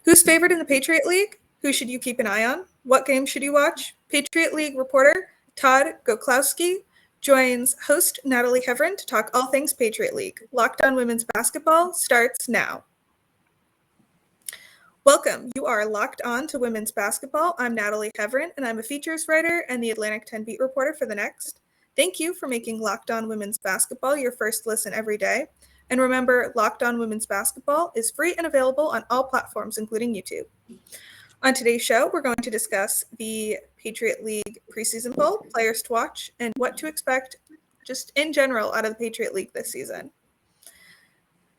Who's favored in the Patriot League? Who should you keep an eye on? What games should you watch? Patriot League reporter Todd Goclowski joins host Natalie Heavren to talk all things Patriot League. Locked On Women's Basketball starts now. Welcome. You are locked on to women's basketball. I'm Natalie Heavren, and I'm a features writer and the Atlantic 10 beat reporter for The Next. Thank you for making Locked On Women's Basketball your first listen every day. And remember, Locked On Women's Basketball is free and available on all platforms, including YouTube. On today's show, we're going to discuss the Patriot League preseason poll, players to watch, and what to expect just in general out of the Patriot League this season.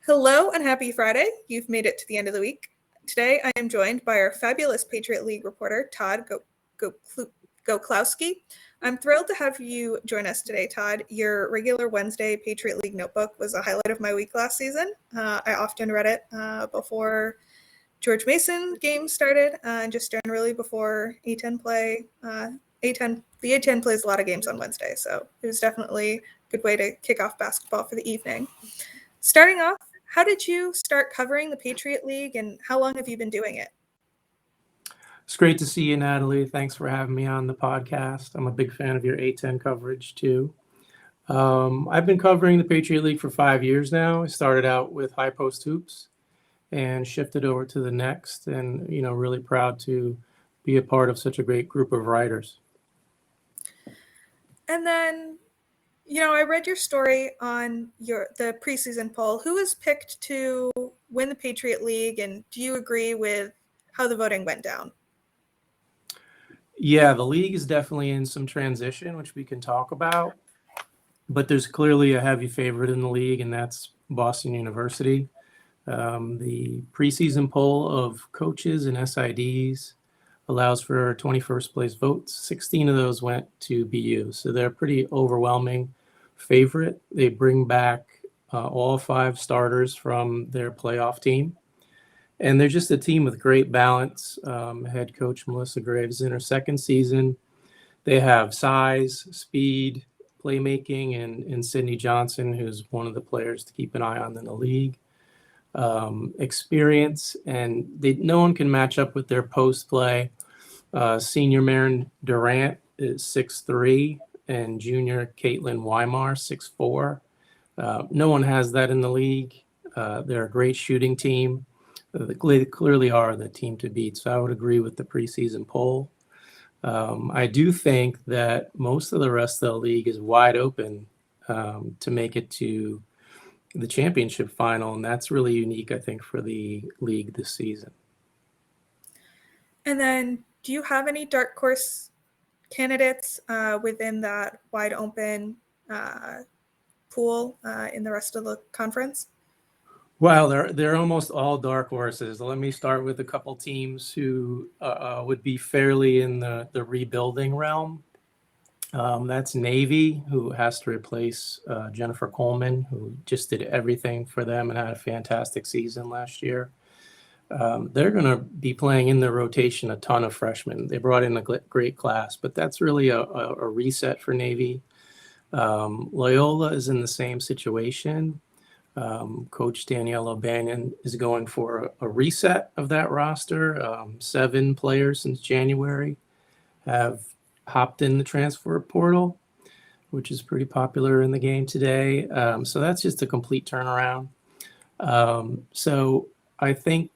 Hello and happy Friday. You've made it to the end of the week. Today, I am joined by our fabulous Patriot League reporter, Todd Goclowski. I'm thrilled to have you join us today, Todd. Your regular Wednesday Patriot League notebook was a highlight of my week last season. I often read it before George Mason games started and just generally before A10 play. The A10 plays a lot of games on Wednesday, so it was definitely a good way to kick off basketball for the evening. Starting off, how did you start covering the Patriot League and how long have you been doing it? It's great to see you, Natalie. Thanks for having me on the podcast. I'm a big fan of your A10 coverage, too. I've been covering the Patriot League for 5 years now. I started out with High Post Hoops and shifted over to The Next, and, really proud to be a part of such a great group of writers. And then, I read your story on the preseason poll. Who was picked to win the Patriot League, and do you agree with how the voting went down? Yeah, the league is definitely in some transition, which we can talk about. But there's clearly a heavy favorite in the league, and that's Boston University. The preseason poll of coaches and SIDs allows for 21st place votes. 16 of those went to BU, so they're a pretty overwhelming favorite. They bring back all 5 starters from their playoff team. And they're just a team with great balance. Head coach Melissa Graves in her second season. They have size, speed, playmaking, and Sydney Johnson, who's one of the players to keep an eye on in the league. Experience, and no one can match up with their post play. Senior Marin Durant is 6'3", and junior Caitlin Weimar 6'4". No one has that in the league. They're a great shooting team. They clearly are the team to beat. So I would agree with the preseason poll. I do think that most of the rest of the league is wide open to make it to the championship final. And that's really unique, I think, for the league this season. And then do you have any dark horse candidates within that wide open pool in the rest of the conference? Well, they're almost all dark horses. Let me start with a couple teams who would be fairly in the rebuilding realm. That's Navy, who has to replace Jennifer Coleman, who just did everything for them and had a fantastic season last year. They're going to be playing in their rotation a ton of freshmen. They brought in a great class, but that's really a reset for Navy. Loyola is in the same situation. Coach Danielle O'Banion is going for a reset of that roster. 7 players since January have hopped in the transfer portal, which is pretty popular in the game today. So that's just a complete turnaround. So I think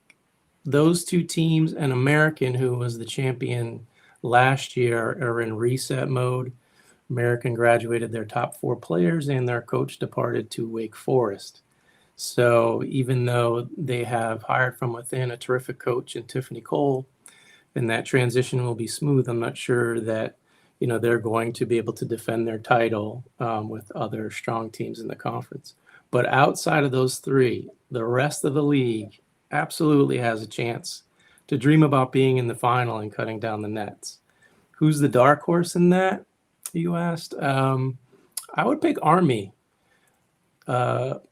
those 2 teams and American, who was the champion last year, are in reset mode. American graduated their top 4 players and their coach departed to Wake Forest. So even though they have hired from within a terrific coach in Tiffany Coll, and that transition will be smooth, I'm not sure that they're going to be able to defend their title with other strong teams in the conference. But outside of those 3, the rest of the league absolutely has a chance to dream about being in the final and cutting down the nets. Who's the dark horse in that, you asked? I would pick Army.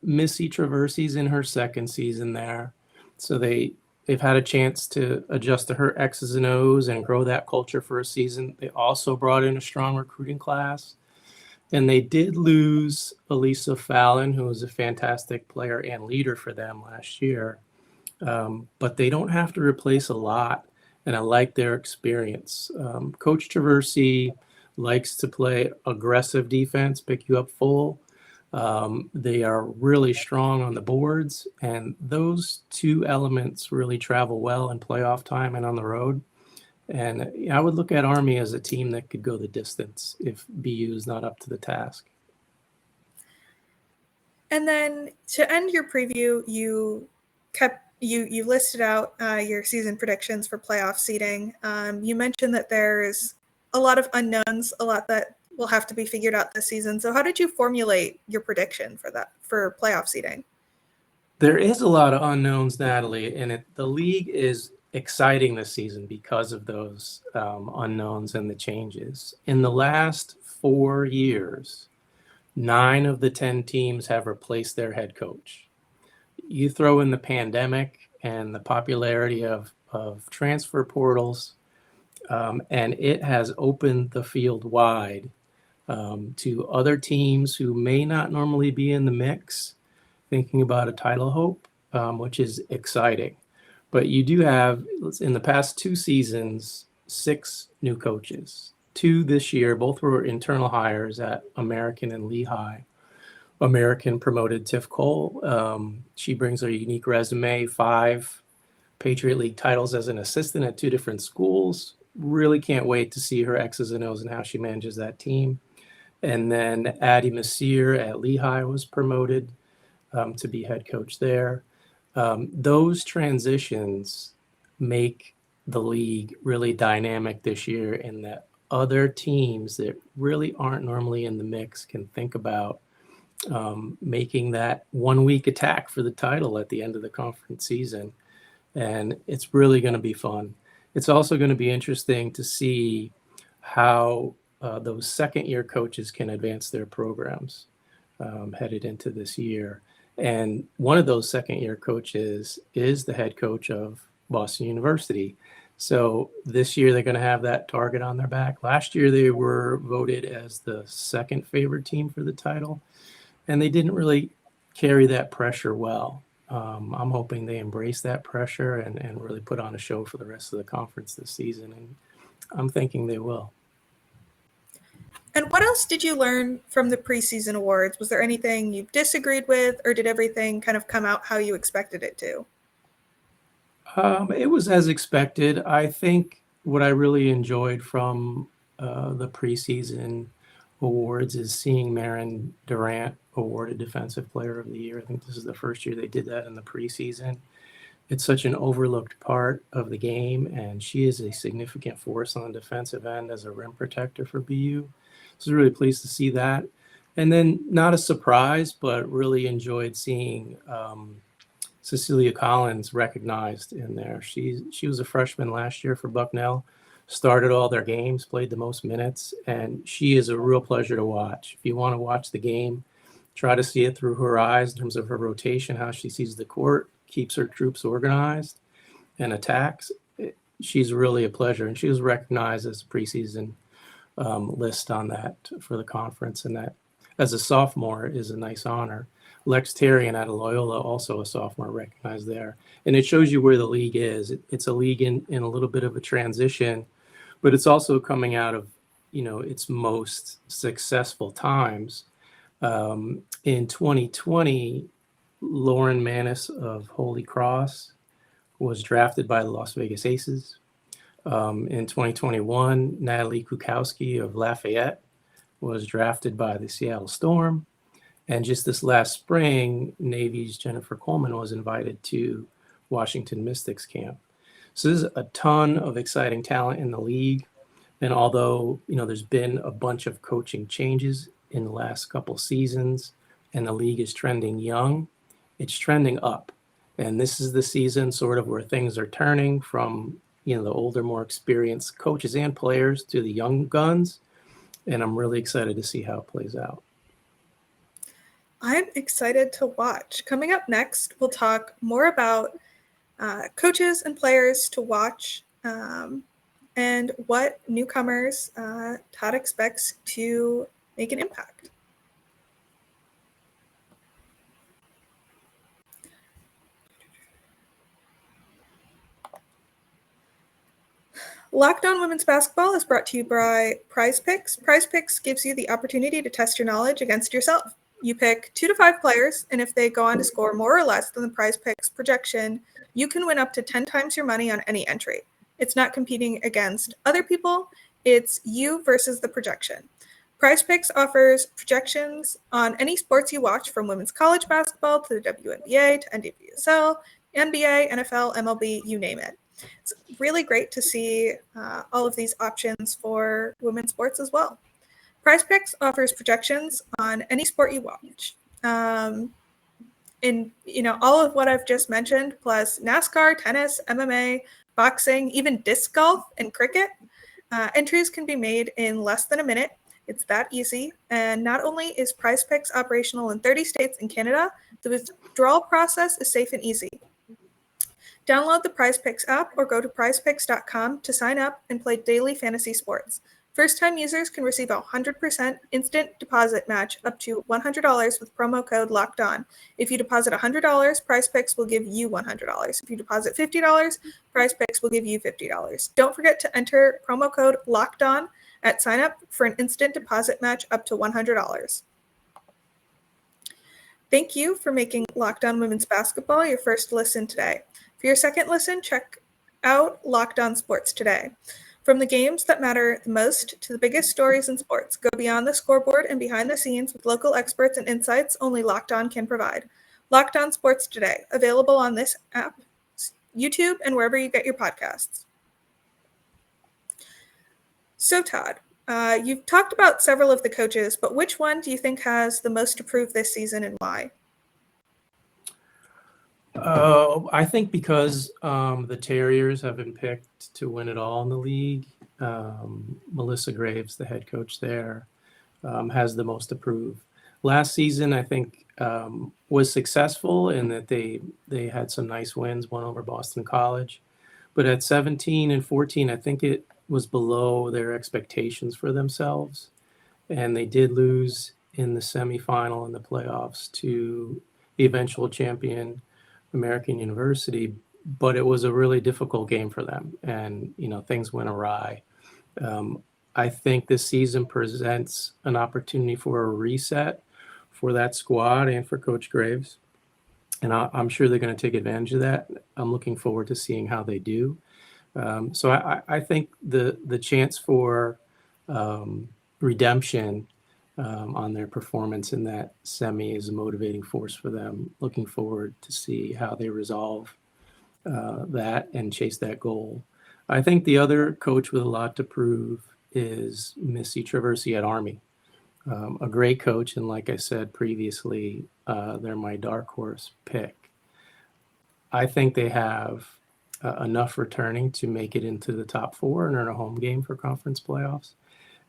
Missy Traversi's in her second season there. So they've had a chance to adjust to her X's and O's and grow that culture for a season. They also brought in a strong recruiting class. And they did lose Elisa Fallon, who was a fantastic player and leader for them last year. but they don't have to replace a lot. And I like their experience. Coach Traversy likes to play aggressive defense, pick you up full. They are really strong on the boards, and those two elements really travel well in playoff time and on the road. And I would look at Army as a team that could go the distance if BU is not up to the task. And then to end your preview, you listed out your season predictions for playoff seeding. You mentioned that there's a lot of unknowns, a lot that will have to be figured out this season. So how did you formulate your prediction for playoff seeding? There is a lot of unknowns, Natalie, and the league is exciting this season because of those unknowns and the changes. In the last 4 years, 9 of the 10 teams have replaced their head coach. You throw in the pandemic and the popularity of transfer portals, and it has opened the field wide to other teams who may not normally be in the mix, thinking about a title hope, which is exciting. But you do have, in the past 2 seasons, 6 new coaches. 2 this year, both were internal hires at American and Lehigh. American promoted Tiff Coll. She brings a unique resume, 5 Patriot League titles as an assistant at 2 different schools. Really can't wait to see her X's and O's and how she manages that team. And then Addie Micir at Lehigh was promoted to be head coach there. Those transitions make the league really dynamic this year, in that other teams that really aren't normally in the mix can think about making that 1-week attack for the title at the end of the conference season. And it's really going to be fun. It's also going to be interesting to see how those second-year coaches can advance their programs headed into this year. And one of those second-year coaches is the head coach of Boston University. So this year they're going to have that target on their back. Last year they were voted as the second favorite team for the title, and they didn't really carry that pressure well. I'm hoping they embrace that pressure and really put on a show for the rest of the conference this season, and I'm thinking they will. And what else did you learn from the preseason awards? Was there anything you disagreed with, or did everything kind of come out how you expected it to? It was as expected. I think what I really enjoyed from the preseason awards is seeing Marin Durant awarded Defensive Player of the Year. I think this is the first year they did that in the preseason. It's such an overlooked part of the game, and she is a significant force on the defensive end as a rim protector for BU. So I was really pleased to see that. And then, not a surprise, but really enjoyed seeing Cecilia Collins recognized in there. She was a freshman last year for Bucknell, started all their games, played the most minutes, and she is a real pleasure to watch. If you want to watch the game, try to see it through her eyes in terms of her rotation, how she sees the court, keeps her troops organized, and attacks. She's really a pleasure, and she was recognized as a preseason list on that for the conference, and that as a sophomore is a nice honor. Lex Terrian out of Loyola, also a sophomore, recognized there. And it shows you where the league is. It's a league in a little bit of a transition, but it's also coming out of, its most successful times. In 2020, Lauren Manis of Holy Cross was drafted by the Las Vegas Aces. In 2021, Natalie Goclowski of Lafayette was drafted by the Seattle Storm. And just this last spring, Navy's Jennifer Coleman was invited to Washington Mystics camp. So there's a ton of exciting talent in the league. And although, there's been a bunch of coaching changes in the last couple seasons and the league is trending young, it's trending up. And this is the season sort of where things are turning from, the older, more experienced coaches and players to the young guns. And I'm really excited to see how it plays out. I'm excited to watch. Coming up next, we'll talk more about coaches and players to watch and what newcomers Todd expects to make an impact. Locked On Women's Basketball is brought to you by Prize Picks. Prize Picks gives you the opportunity to test your knowledge against yourself. You pick 2 to 5 players, and if they go on to score more or less than the Prize Picks projection, you can win up to 10 times your money on any entry. It's not competing against other people, it's you versus the projection. Prize Picks offers projections on any sports you watch, from women's college basketball to the WNBA to NWSL, NBA, NFL, MLB, you name it. It's really great to see all of these options for women's sports as well. Prize Picks offers projections on any sport you watch. In all of what I've just mentioned, plus NASCAR, tennis, MMA, boxing, even disc golf and cricket. Entries can be made in less than a minute. It's that easy. And not only is Prize Picks operational in 30 states and Canada, the withdrawal process is safe and easy. Download the Prize Picks app or go to prizepicks.com to sign up and play daily fantasy sports. First-time users can receive a 100% instant deposit match up to $100 with promo code LOCKEDON. If you deposit $100, Prize Picks will give you $100. If you deposit $50, Prize Picks will give you $50. Don't forget to enter promo code LOCKEDON at sign-up for an instant deposit match up to $100. Thank you for making Locked On Women's Basketball your first listen today. For your second listen, check out Locked On Sports Today. From the games that matter the most to the biggest stories in sports, go beyond the scoreboard and behind the scenes with local experts and insights only Locked On can provide. Locked On Sports Today, available on this app, YouTube, and wherever you get your podcasts. So, Todd, you've talked about several of the coaches, but which one do you think has the most to prove this season and why? I think because the Terriers have been picked to win it all in the league. Melissa Graves, the head coach there, has the most to prove. Last season, I think, was successful in that they had some nice wins, one over Boston College. But at 17 and 14, I think it was below their expectations for themselves. And they did lose in the semifinal in the playoffs to the eventual champion, American University, but it was a really difficult game for them, and things went awry. I think this season presents an opportunity for a reset for that squad and for Coach Graves, and I'm sure they're going to take advantage of that. I'm looking forward to seeing how they do. So I think the chance for redemption on their performance in that semi is a motivating force for them. Looking forward to see how they resolve that and chase that goal. I think the other coach with a lot to prove is Missy Traversi at Army. A great coach, and like I said previously, they're my dark horse pick. I think they have enough returning to make it into the top 4 and earn a home game for conference playoffs.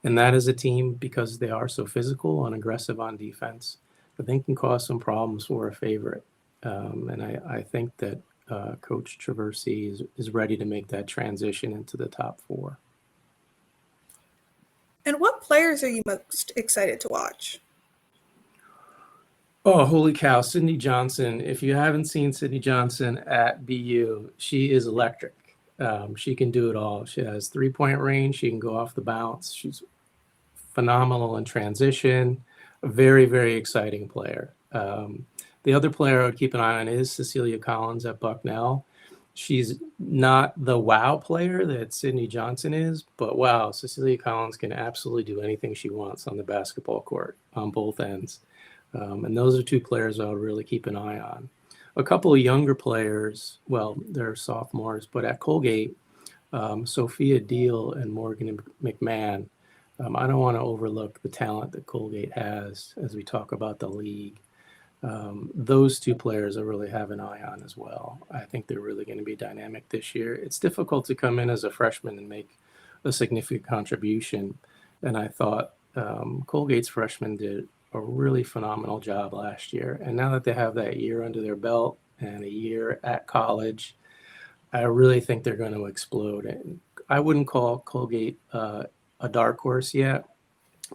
And that is a team, because they are so physical and aggressive on defense, I think can cause some problems for a favorite. And I think that Coach Traversi is ready to make that transition into the top 4. And what players are you most excited to watch? Oh, holy cow, Sydney Johnson. If you haven't seen Sydney Johnson at BU, she is electric. She can do it all. She has 3-point range. She can go off the bounce. She's phenomenal in transition. A very, very exciting player. The other player I would keep an eye on is Cecilia Collins at Bucknell. She's not the wow player that Sydney Johnson is, but wow, Cecilia Collins can absolutely do anything she wants on the basketball court on both ends. And those are 2 players I would really keep an eye on. A couple of younger players, well, they're sophomores, but at Colgate, Sophia Deal and Morgan McMahon. I don't want to overlook the talent that Colgate has as we talk about the league. Those 2 players I really have an eye on as well. I think they're really going to be dynamic this year. It's difficult to come in as a freshman and make a significant contribution. And I thought Colgate's freshmen did a really phenomenal job last year. And now that they have that year under their belt and a year at college, I really think they're going to explode. And I wouldn't call Colgate a dark horse yet,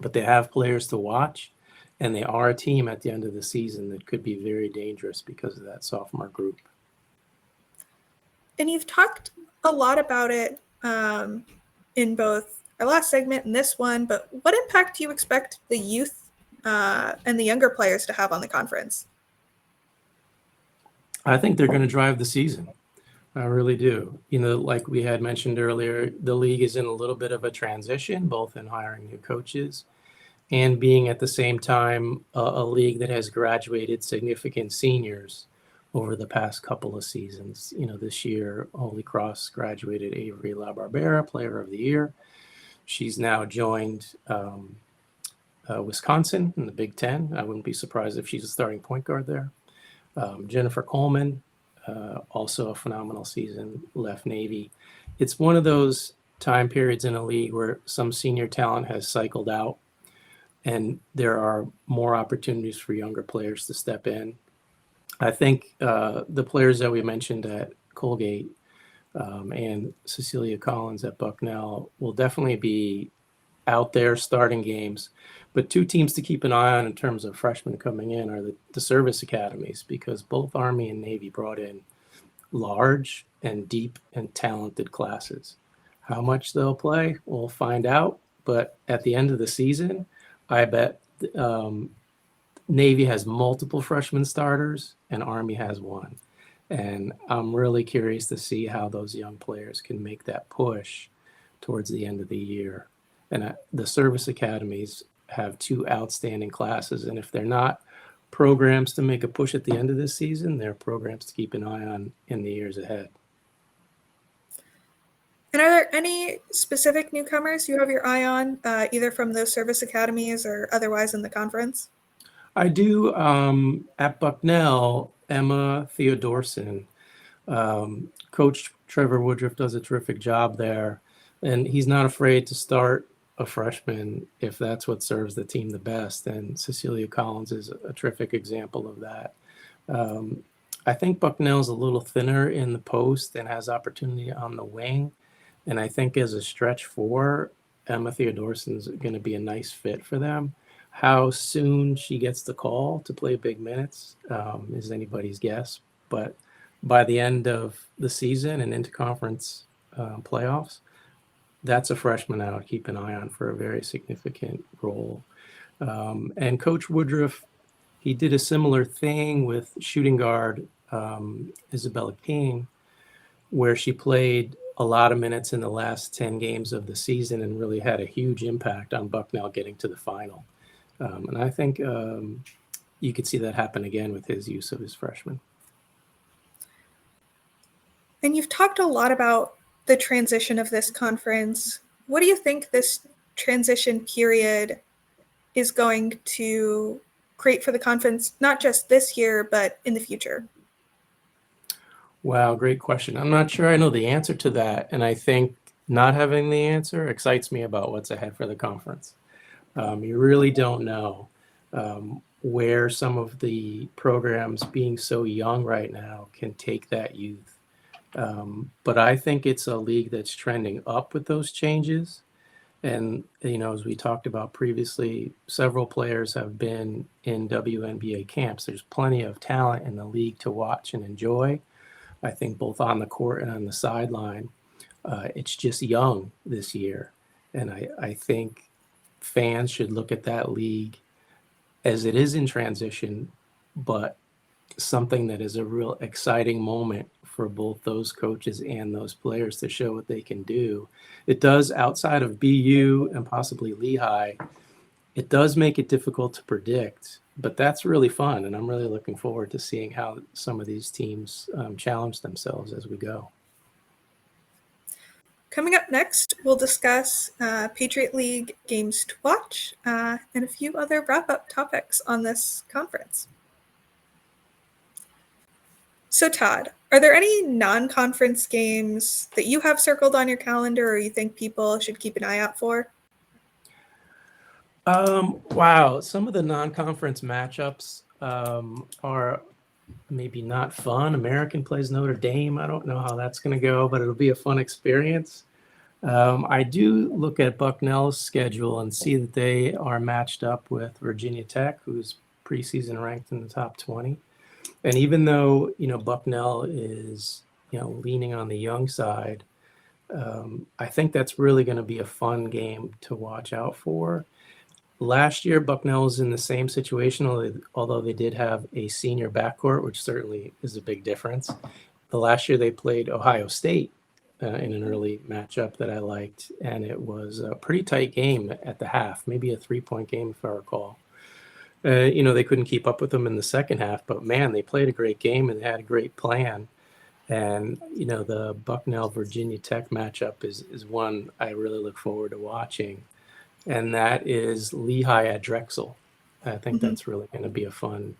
but they have players to watch, and they are a team at the end of the season that could be very dangerous because of that sophomore group. And you've talked a lot about it in both our last segment and this one, but what impact do you expect the youth and the younger players to have on the conference? I think they're going to drive the season. I really do. Like we had mentioned earlier, the league is in a little bit of a transition, both in hiring new coaches and being at the same time a league that has graduated significant seniors over the past couple of seasons. This year, Holy Cross graduated Avery LaBarbera, Player of the Year. She's now joined Wisconsin in the Big Ten. I wouldn't be surprised if she's a starting point guard there. Jennifer Coleman, also a phenomenal season, left Navy. It's one of those time periods in a league where some senior talent has cycled out, and there are more opportunities for younger players to step in. I think the players that we mentioned at Colgate and Cecilia Collins at Bucknell will definitely be out there starting games. But two teams to keep an eye on in terms of freshmen coming in are the service academies, because both Army and Navy brought in large and deep and talented classes. How much they'll play, we'll find out. But at the end of the season, I bet Navy has multiple freshman starters and Army has one. And I'm really curious to see how those young players can make that push towards the end of the year. And the service academies have two outstanding classes. And if they're not programs to make a push at the end of this season, they're programs to keep an eye on in the years ahead. And are there any specific newcomers you have your eye on, either from those service academies or otherwise in the conference? I do. At Bucknell, Emma Theodorson. Coach Trevor Woodruff does a terrific job there, and he's not afraid to start a freshman if that's what serves the team the best. And Cecilia Collins is a terrific example of that. I think Bucknell's a little thinner in the post and has opportunity on the wing. And I think as a stretch four, Emma Theodorson is going to be a nice fit for them. How soon she gets the call to play big minutes is anybody's guess. But by the end of the season and into conference playoffs, that's a freshman I would keep an eye on for a very significant role. And Coach Woodruff, he did a similar thing with shooting guard Isabella King, where she played a lot of minutes in the last 10 games of the season and really had a huge impact on Bucknell getting to the final. And I think you could see that happen again with his use of his freshmen. And you've talked a lot about the transition of this conference. What do you think this transition period is going to create for the conference, not just this year, but in the future? Wow, great question. I'm not sure I know the answer to that. And I think not having the answer excites me about what's ahead for the conference. You really don't know where some of the programs, being so young right now, can take that youth. But I think it's a league that's trending up with those changes. And, as we talked about previously, several players have been in WNBA camps. There's plenty of talent in the league to watch and enjoy. I think both on the court and on the sideline. It's just young this year. And I think fans should look at that league as it is in transition, but something that is a real exciting moment for both those coaches and those players to show what they can do. It does, outside of BU and possibly Lehigh, it does make it difficult to predict, but that's really fun. And I'm really looking forward to seeing how some of these teams challenge themselves as we go. Coming up next, we'll discuss Patriot League games to watch and a few other wrap-up topics on this conference. So Todd, are there any non-conference games that you have circled on your calendar or you think people should keep an eye out for? Wow. Some of the non-conference matchups are maybe not fun. American plays Notre Dame. I don't know how that's going to go, but it'll be a fun experience. I do look at Bucknell's schedule and see that they are matched up with Virginia Tech, who's preseason ranked in the top 20. And even though, Bucknell is, leaning on the young side, I think that's really going to be a fun game to watch out for. Last year, Bucknell was in the same situation, although they did have a senior backcourt, which certainly is a big difference. The last year they played Ohio State in an early matchup that I liked, and it was a pretty tight game at the half, maybe a 3-point game if I recall. They couldn't keep up with them in the second half, but man, they played a great game and they had a great plan. And, the Bucknell-Virginia Tech matchup is one I really look forward to watching. And that is Lehigh at Drexel. I think that's really going to be a fun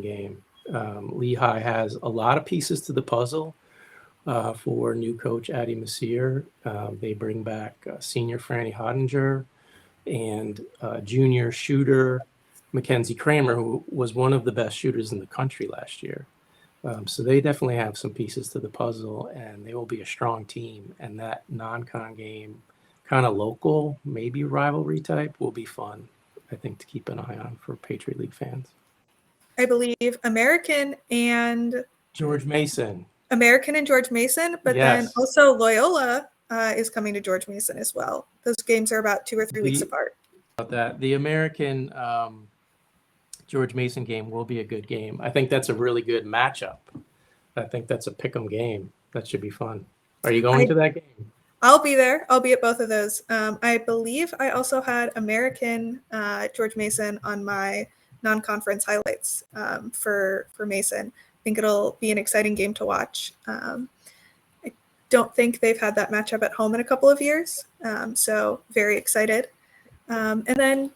game. Lehigh has a lot of pieces to the puzzle for new coach Addie Micir. They bring back senior Franny Hottinger and junior shooter Mackenzie Kramer, who was one of the best shooters in the country last year. So they definitely have some pieces to the puzzle, and they will be a strong team. And that non-con game, kind of local, maybe rivalry type, will be fun, I think, to keep an eye on for Patriot League fans. I believe American and George Mason, but yes. Then also Loyola is coming to George Mason as well. Those games are about 2 or 3 weeks apart. About that, the American George Mason game will be a good game. I think that's a really good matchup. I think that's a pick'em game. That should be fun. Are you going to that game? I'll be there. I'll be at both of those. I believe I also had American George Mason on my non-conference highlights for Mason. I think it'll be an exciting game to watch. I don't think they've had that matchup at home in a couple of years, so very excited. And then,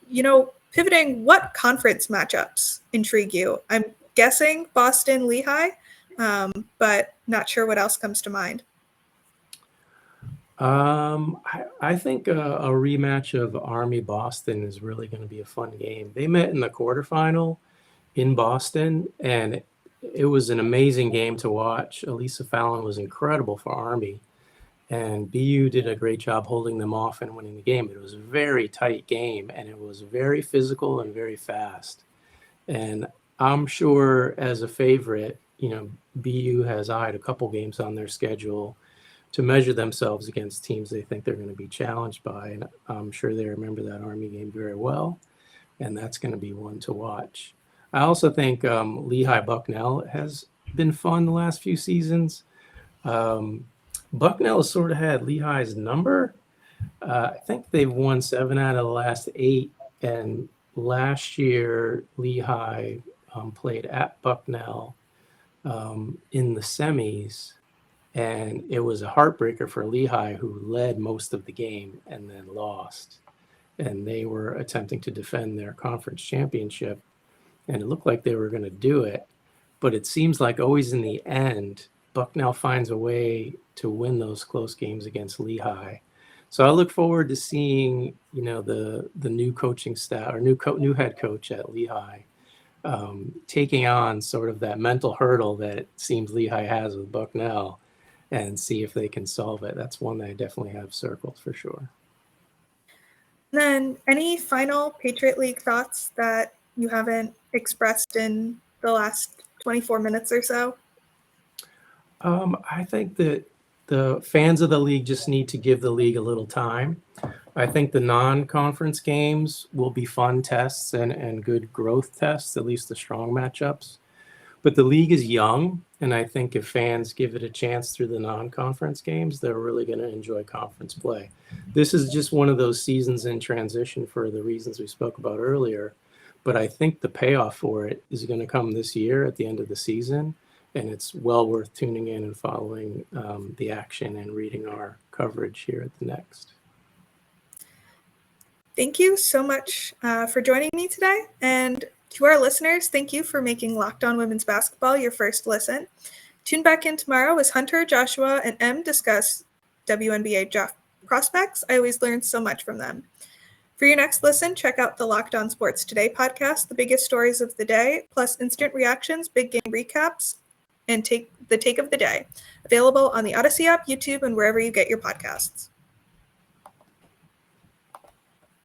pivoting, what conference matchups intrigue you? I'm guessing Boston, Lehigh, but not sure what else comes to mind. I think a rematch of Army Boston is really going to be a fun game. They met in the quarterfinal in Boston, and it was an amazing game to watch. Elisa Fallon was incredible for Army, and BU did a great job holding them off and winning the game. It was a very tight game, and it was very physical and very fast. And I'm sure as a favorite, BU has eyed a couple games on their schedule to measure themselves against teams they think they're going to be challenged by. And I'm sure they remember that Army game very well, and that's going to be one to watch. I also think Lehigh Bucknell has been fun the last few seasons. Bucknell has sort of had Lehigh's number. I think they've won 7 out of the last 8, and last year Lehigh played at Bucknell in the semis. And it was a heartbreaker for Lehigh, who led most of the game and then lost. And they were attempting to defend their conference championship, and it looked like they were going to do it. But it seems like always in the end, Bucknell finds a way to win those close games against Lehigh. So I look forward to seeing, the new coaching staff or new head coach at Lehigh taking on sort of that mental hurdle that it seems Lehigh has with Bucknell, and see if they can solve it. That's one that I definitely have circled for sure. And then any final Patriot League thoughts that you haven't expressed in the last 24 minutes or so? I think that the fans of the league just need to give the league a little time. I think the non-conference games will be fun tests and good growth tests, at least the strong matchups. But the league is young, and I think if fans give it a chance through the non-conference games, they're really going to enjoy conference play. This is just one of those seasons in transition for the reasons we spoke about earlier. But I think the payoff for it is going to come this year at the end of the season, and it's well worth tuning in and following the action and reading our coverage here at the Next. Thank you so much for joining me today. And to our listeners, thank you for making Locked On Women's Basketball your first listen. Tune back in tomorrow as Hunter, Joshua, and Em discuss WNBA draft prospects. I always learn so much from them. For your next listen, check out the Locked On Sports Today podcast, the biggest stories of the day, plus instant reactions, big game recaps, and take of the day. Available on the Odyssey app, YouTube, and wherever you get your podcasts.